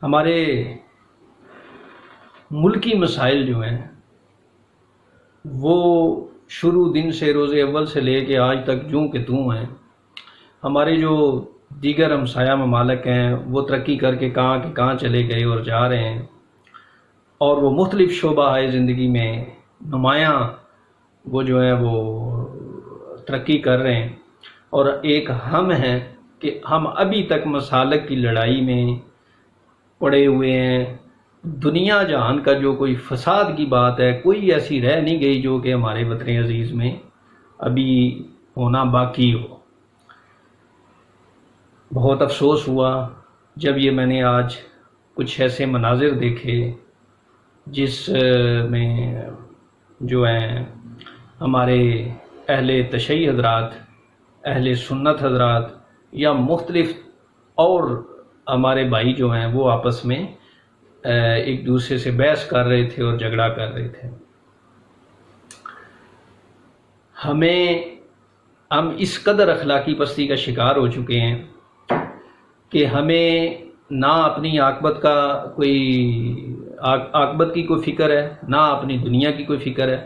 ہمارے ملکی مسائل جو ہیں وہ شروع دن سے روز اول سے لے کے آج تک جوں کہ توں ہیں۔ ہمارے جو دیگر ہمسایہ ممالک ہیں وہ ترقی کر کے کہاں چلے گئے اور جا رہے ہیں، اور وہ مختلف شعبہ زندگی میں نمایاں وہ جو ہے وہ ترقی کر رہے ہیں، اور ایک ہم ہیں کہ ہم ابھی تک مسالک کی لڑائی میں پڑے ہوئے ہیں۔ دنیا جہان کا جو کوئی فساد کی بات ہے کوئی ایسی رہ نہیں گئی جو کہ ہمارے وطن عزیز میں ابھی ہونا باقی ہو۔ بہت افسوس ہوا جب یہ میں نے آج کچھ ایسے مناظر دیکھے جس میں جو ہیں ہمارے اہل تشیع حضرات، اہل سنت حضرات یا مختلف اور ہمارے بھائی جو ہیں وہ آپس میں ایک دوسرے سے بحث کر رہے تھے اور جھگڑا کر رہے تھے۔ ہم اس قدر اخلاقی پستی کا شکار ہو چکے ہیں کہ ہمیں نہ اپنی عاقبت کی کوئی فکر ہے، نہ اپنی دنیا کی کوئی فکر ہے،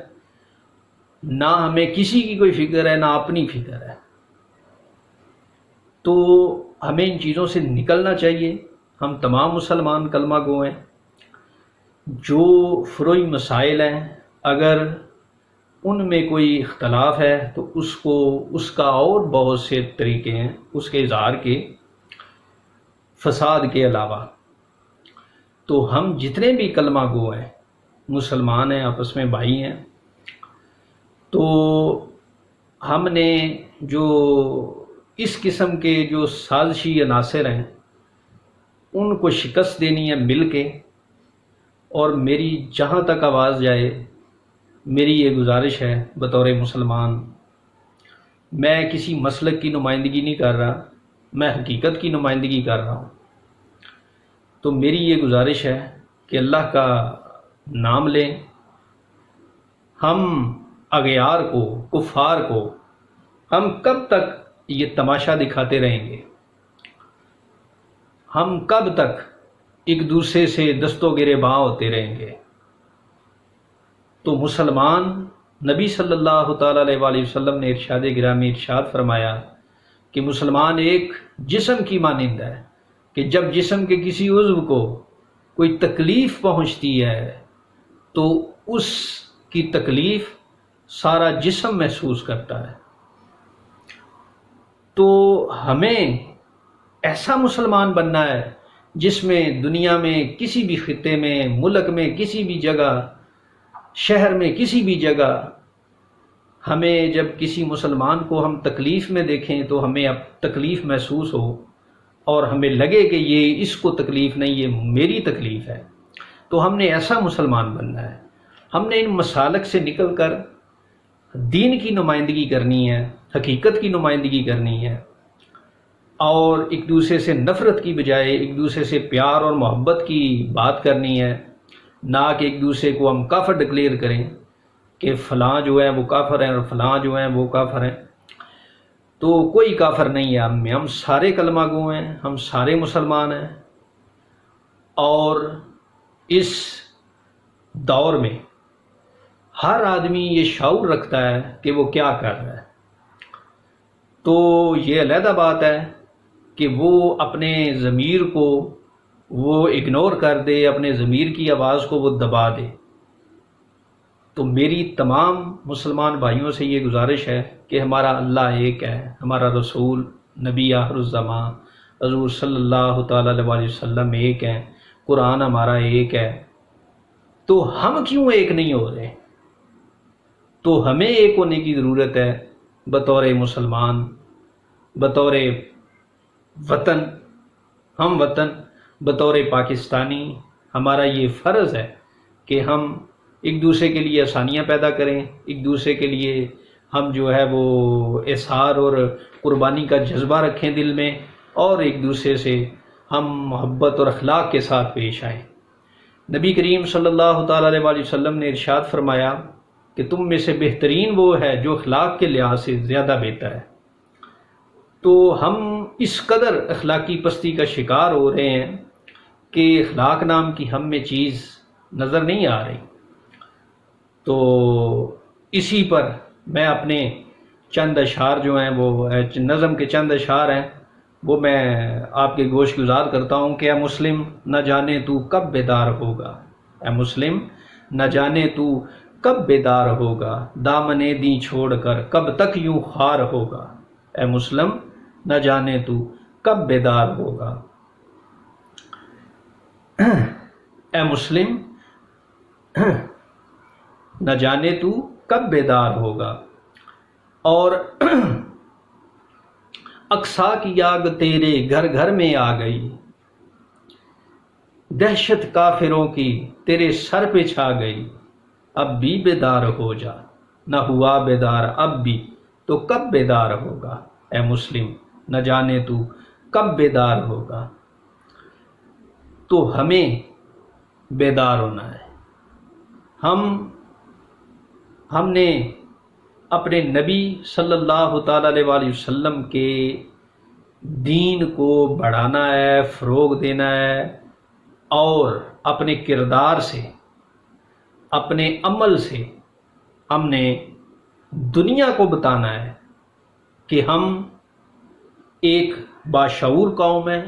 نہ ہمیں کسی کی کوئی فکر ہے، نہ اپنی فکر ہے۔ تو ہمیں ان چیزوں سے نکلنا چاہیے۔ ہم تمام مسلمان کلمہ گو ہیں۔ جو فروعی مسائل ہیں اگر ان میں کوئی اختلاف ہے تو اس کا اور بہت سے طریقے ہیں اس کے اظہار کے، فساد کے علاوہ۔ تو ہم جتنے بھی کلمہ گو ہیں، مسلمان ہیں، آپس میں بھائی ہیں، تو ہم نے جو اس قسم کے جو سازشی عناصر ہیں ان کو شکست دینی ہے مل کے۔ اور میری جہاں تک آواز جائے، میری یہ گزارش ہے بطور مسلمان، میں کسی مسلک کی نمائندگی نہیں کر رہا، میں حقیقت کی نمائندگی کر رہا ہوں۔ تو میری یہ گزارش ہے کہ اللہ کا نام لیں۔ ہم اغیار کو، کفار کو ہم کب تک یہ تماشا دکھاتے رہیں گے؟ ہم کب تک ایک دوسرے سے دست و گریباں ہوتے رہیں گے؟ تو مسلمان، نبی صلی اللہ تعالیٰ علیہ وآلہ وسلم نے ارشاد گرامی ارشاد فرمایا کہ مسلمان ایک جسم کی مانند ہے کہ جب جسم کے کسی عضو کو کوئی تکلیف پہنچتی ہے تو اس کی تکلیف سارا جسم محسوس کرتا ہے۔ تو ہمیں ایسا مسلمان بننا ہے جس میں دنیا میں کسی بھی خطے میں، ملک میں کسی بھی جگہ، شہر میں کسی بھی جگہ، ہمیں جب کسی مسلمان کو ہم تکلیف میں دیکھیں تو ہمیں اب تکلیف محسوس ہو اور ہمیں لگے کہ یہ اس کو تکلیف نہیں، یہ میری تکلیف ہے۔ تو ہم نے ایسا مسلمان بننا ہے۔ ہم نے ان مسالک سے نکل کر دین کی نمائندگی کرنی ہے، حقیقت کی نمائندگی کرنی ہے، اور ایک دوسرے سے نفرت کی بجائے ایک دوسرے سے پیار اور محبت کی بات کرنی ہے، نہ کہ ایک دوسرے کو ہم کافر ڈکلیئر کریں کہ فلاں جو ہے وہ کافر ہیں اور فلاں جو ہیں وہ کافر ہیں۔ تو کوئی کافر نہیں ہے، ہم سارے کلمہ گو ہیں، ہم سارے مسلمان ہیں، اور اس دور میں ہر آدمی یہ شعور رکھتا ہے کہ وہ کیا کر رہا ہے۔ تو یہ علیحدہ بات ہے کہ وہ اپنے ضمیر کو وہ اگنور کر دے، اپنے ضمیر کی آواز کو وہ دبا دے۔ تو میری تمام مسلمان بھائیوں سے یہ گزارش ہے کہ ہمارا اللہ ایک ہے، ہمارا رسول نبی آخر الزماں حضور صلی اللہ تعالیٰ علیہ وسلم ایک ہیں، قرآن ہمارا ایک ہے۔ تو ہم کیوں ایک نہیں ہو رہے؟ تو ہمیں ایک ہونے کی ضرورت ہے بطور مسلمان، بطور وطن، ہم وطن، بطور پاکستانی۔ ہمارا یہ فرض ہے کہ ہم ایک دوسرے کے لیے آسانیاں پیدا کریں، ایک دوسرے کے لیے ہم جو ہے وہ اظہار اور قربانی کا جذبہ رکھیں دل میں، اور ایک دوسرے سے ہم محبت اور اخلاق کے ساتھ پیش آئیں۔ نبی کریم صلی اللہ تعالیٰ علیہ وآلہ وسلم نے ارشاد فرمایا کہ تم میں سے بہترین وہ ہے جو اخلاق کے لحاظ سے زیادہ بہتر ہے۔ تو ہم اس قدر اخلاقی پستی کا شکار ہو رہے ہیں کہ اخلاق نام کی ہم میں چیز نظر نہیں آ رہی، تو اسی پر میں اپنے چند اشعار جو ہیں وہ نظم کے چند اشعار ہیں وہ میں آپ کے گوش گزار کرتا ہوں کہ اے مسلم نہ جانے تو کب بیدار ہوگا، اے مسلم نہ جانے تو کب بیدار ہوگا، دامنے دی چھوڑ کر کب تک یوں خوار ہوگا، اے مسلم نہ جانے تو کب بیدار ہوگا، اے مسلم نہ جانے تو کب بیدار ہوگا۔ اور اقصا کی آگ تیرے گھر گھر میں آ گئی، دہشت کافروں کی تیرے سر پہ چھا گئی، اب بھی بیدار ہو جا، نہ ہوا بیدار اب بھی تو کب بیدار ہوگا، اے مسلم نہ جانے تو کب بیدار ہوگا۔ تو ہمیں بیدار ہونا ہے۔ ہم نے اپنے نبی صلی اللہ تعالیٰ علیہ وآلہ وسلم کے دین کو بڑھانا ہے، فروغ دینا ہے، اور اپنے کردار سے، اپنے عمل سے ہم نے دنیا کو بتانا ہے کہ ہم ایک باشعور قوم ہیں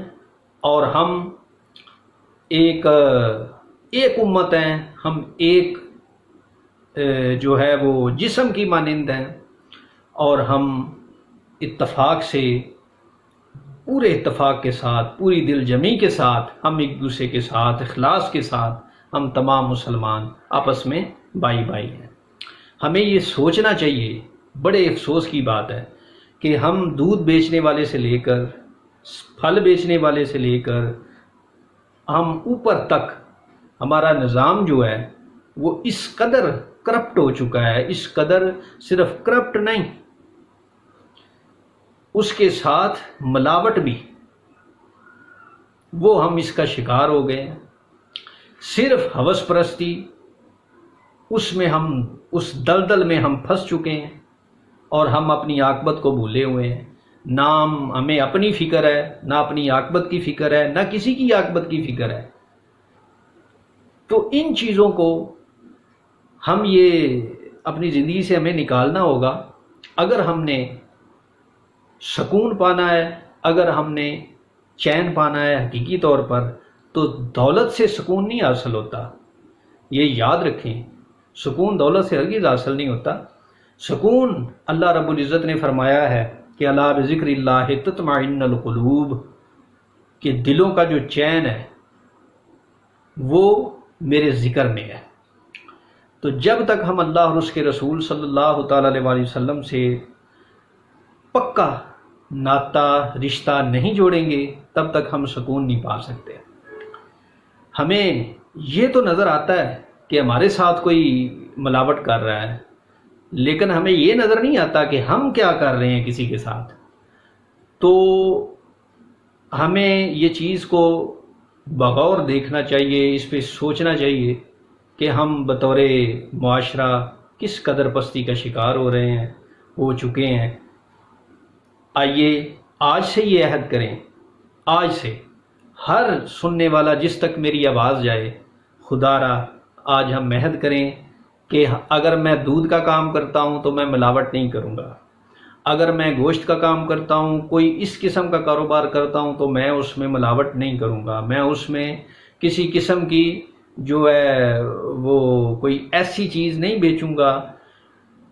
اور ہم ایک امت ہیں، ہم ایک جو ہے وہ جسم کی مانند ہیں، اور ہم اتفاق سے، پورے اتفاق کے ساتھ، پوری دل جمی کے ساتھ، ہم ایک دوسرے کے ساتھ اخلاص کے ساتھ ہم تمام مسلمان آپس میں بھائی بھائی ہیں۔ ہمیں یہ سوچنا چاہیے، بڑے افسوس کی بات ہے کہ ہم دودھ بیچنے والے سے لے کر، پھل بیچنے والے سے لے کر، ہم اوپر تک ہمارا نظام جو ہے وہ اس قدر کرپٹ ہو چکا ہے، اس قدر صرف کرپٹ نہیں، اس کے ساتھ ملاوٹ بھی، وہ ہم اس کا شکار ہو گئے ہیں۔ صرف ہوس پرستی، اس میں ہم، اس دلدل میں ہم پھنس چکے ہیں، اور ہم اپنی عاقبت کو بھولے ہوئے ہیں۔ نہ ہمیں اپنی فکر ہے، نہ اپنی عاقبت کی فکر ہے، نہ کسی کی عاقبت کی فکر ہے۔ تو ان چیزوں کو ہم یہ اپنی زندگی سے ہمیں نکالنا ہوگا۔ اگر ہم نے سکون پانا ہے، اگر ہم نے چین پانا ہے حقیقی طور پر، تو دولت سے سکون نہیں حاصل ہوتا، یہ یاد رکھیں۔ سکون دولت سے ہرگز حاصل نہیں ہوتا۔ سکون اللہ رب العزت نے فرمایا ہے کہ الا بذکر اللہ تطمئن القلوب، کہ دلوں کا جو چین ہے وہ میرے ذکر میں ہے۔ تو جب تک ہم اللہ اور اس کے رسول صلی اللہ تعالیٰ علیہ وآلہ وسلم سے پکا ناطہ رشتہ نہیں جوڑیں گے، تب تک ہم سکون نہیں پا سکتے۔ ہمیں یہ تو نظر آتا ہے کہ ہمارے ساتھ کوئی ملاوٹ کر رہا ہے، لیکن ہمیں یہ نظر نہیں آتا کہ ہم کیا کر رہے ہیں کسی کے ساتھ۔ تو ہمیں یہ چیز کو بغور دیکھنا چاہیے، اس پہ سوچنا چاہیے کہ ہم بطور معاشرہ کس قدر پستی کا شکار ہو چکے ہیں۔ آئیے آج سے یہ عہد کریں، آج سے ہر سننے والا جس تک میری آواز جائے، خدا را آج ہم عہد کریں کہ اگر میں دودھ کا کام کرتا ہوں تو میں ملاوٹ نہیں کروں گا، اگر میں گوشت کا کام کرتا ہوں، کوئی اس قسم کا کاروبار کرتا ہوں تو میں اس میں ملاوٹ نہیں کروں گا، میں اس میں کسی قسم کی جو ہے وہ کوئی ایسی چیز نہیں بیچوں گا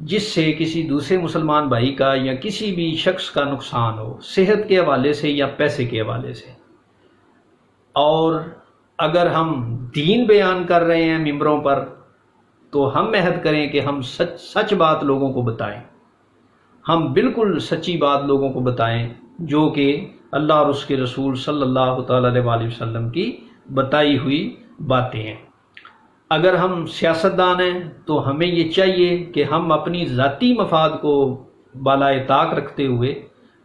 جس سے کسی دوسرے مسلمان بھائی کا یا کسی بھی شخص کا نقصان ہو، صحت کے حوالے سے یا پیسے کے حوالے سے۔ اور اگر ہم دین بیان کر رہے ہیں ممبروں پر تو ہم عہد کریں کہ ہم سچ بات لوگوں کو بتائیں، ہم بالکل سچی بات لوگوں کو بتائیں جو کہ اللہ اور اس کے رسول صلی اللہ تعالیٰ علیہ وسلم کی بتائی ہوئی باتیں ہیں۔ اگر ہم سیاستدان ہیں تو ہمیں یہ چاہیے کہ ہم اپنی ذاتی مفاد کو بالائے طاق رکھتے ہوئے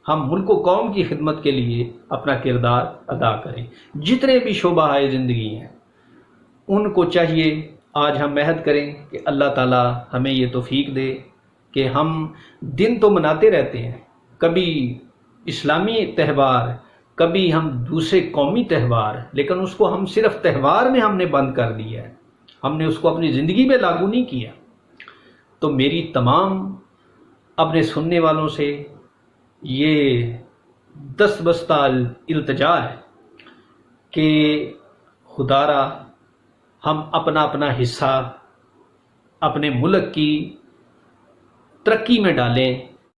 ہم ملک و قوم کی خدمت کے لیے اپنا کردار ادا کریں۔ جتنے بھی شعبہ زندگی ہیں ان کو چاہیے آج ہم عہد کریں کہ اللہ تعالیٰ ہمیں یہ توفیق دے کہ ہم دن تو مناتے رہتے ہیں، کبھی اسلامی تہوار، کبھی ہم دوسرے قومی تہوار، لیکن اس کو ہم صرف تہوار میں ہم نے بند کر دیا ہے، ہم نے اس کو اپنی زندگی میں لاگو نہیں کیا۔ تو میری تمام اپنے سننے والوں سے یہ دست بستہ التجا ہے کہ خدا را ہم اپنا اپنا حصہ اپنے ملک کی ترقی میں ڈالیں،